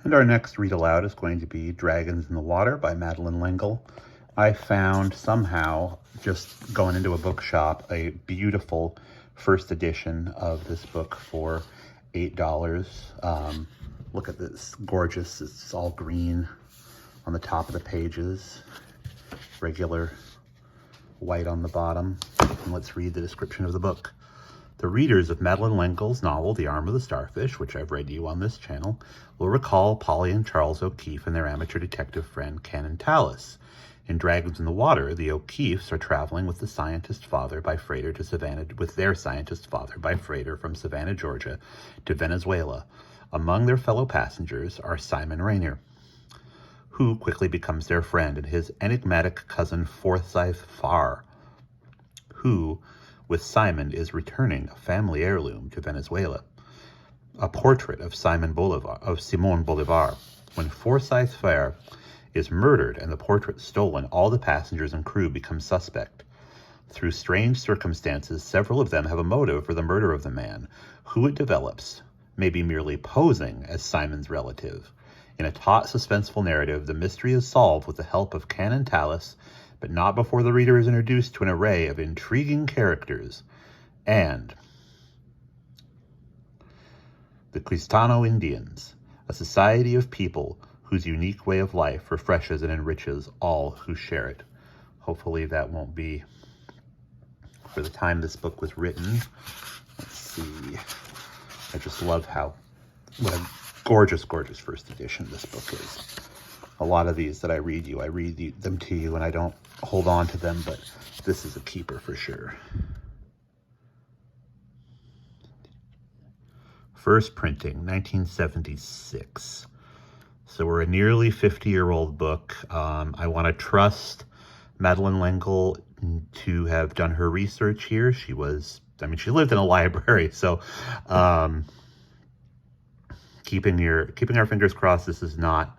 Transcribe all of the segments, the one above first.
And our next read aloud is going to be Dragons in the Water by Madeleine L'Engle. I found somehow, just going into a bookshop, a beautiful first edition of this book for $8. Look at this, gorgeous. It's all green on the top of the pages, regular white on the bottom. And let's read the description of the book. The readers of Madeleine L'Engle's novel, The Arm of the Starfish, which I've read to you on this channel, will recall Polly and Charles O'Keefe and their amateur detective friend Canon Tallis. In Dragons in the Water, the O'Keefes are traveling with their scientist father by freighter from Savannah, Georgia, to Venezuela. Among their fellow passengers are Simon Rainier, who quickly becomes their friend, and his enigmatic cousin Forsyth Farr, who, with Simon, is returning a family heirloom to Venezuela, a portrait of Simon Bolivar. When Forsyth Farr is murdered and the portrait stolen, all the passengers and crew become suspect. Through strange circumstances, several of them have a motive for the murder of the man, who it develops may be merely posing as Simon's relative. In a taut, suspenseful narrative, the mystery is solved with the help of Canon Tallis, but not before the reader is introduced to an array of intriguing characters and the Cristano Indians, a society of people whose unique way of life refreshes and enriches all who share it. Hopefully that won't be for the time this book was written. Let's see. I just love what a gorgeous, gorgeous first edition this book is. A lot of these that I read them to you, and I don't hold on to them, but this is a keeper for sure. First printing, 1976. So we're a nearly 50-year-old book. I want to trust Madeleine L'Engle to have done her research here. She lived in a library, so keeping our fingers crossed this is not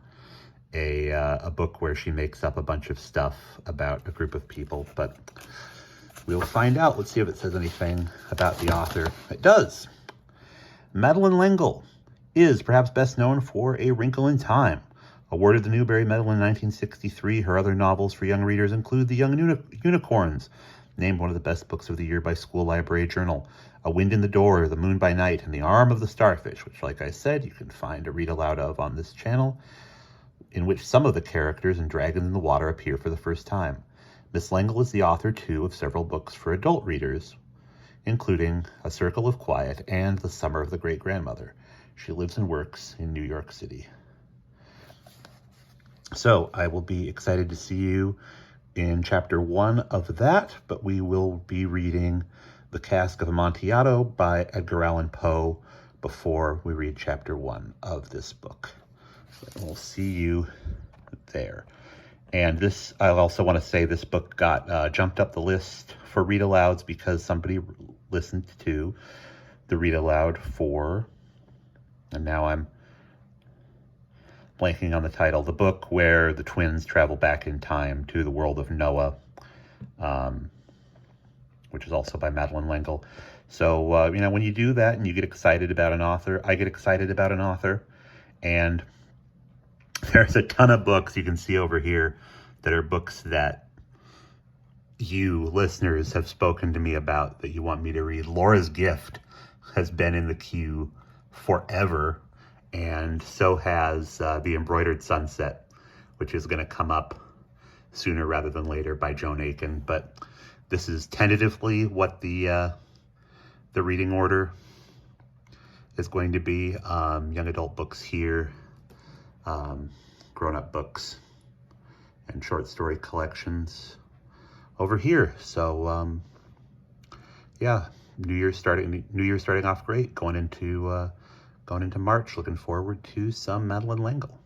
a book where she makes up a bunch of stuff about a group of people, but we'll find out. Let's see if it says anything about the author. It does. Madeleine L'Engle is perhaps best known for A Wrinkle in Time. Awarded the Newbery Medal in 1963, her other novels for young readers include The Young Unicorns, named one of the best books of the year by School Library Journal, A Wind in the Door, The Moon by Night, and The Arm of the Starfish, which, like I said, you can find a read aloud of on this channel, in which some of the characters in Dragons in the Water appear for the first time. Miss L'Engle is the author, too, of several books for adult readers, including A Circle of Quiet and The Summer of the Great-Grandmother. She lives and works in New York City. So I will be excited to see you in chapter 1 of that, but we will be reading The Cask of Amontillado by Edgar Allan Poe before we read chapter 1 of this book. We'll see you there. And this, I also want to say this book got jumped up the list for read alouds because somebody listened to the read aloud for, and now I'm blanking on the title, the book where the twins travel back in time to the world of Noah, which is also by Madeleine L'Engle. So, when you do that and you get excited about an author, I get excited about an author, and there's a ton of books you can see over here that are books that you listeners have spoken to me about that you want me to read. Laura's Gift has been in the queue forever, and so has The Embroidered Sunset, which is going to come up sooner rather than later by Joan Aiken. But this is tentatively what the reading order is going to be. Young adult books here, grown-up books, and short story collections over here. So yeah, New Year's starting off great. Going into March, looking forward to some Madeleine L'Engle.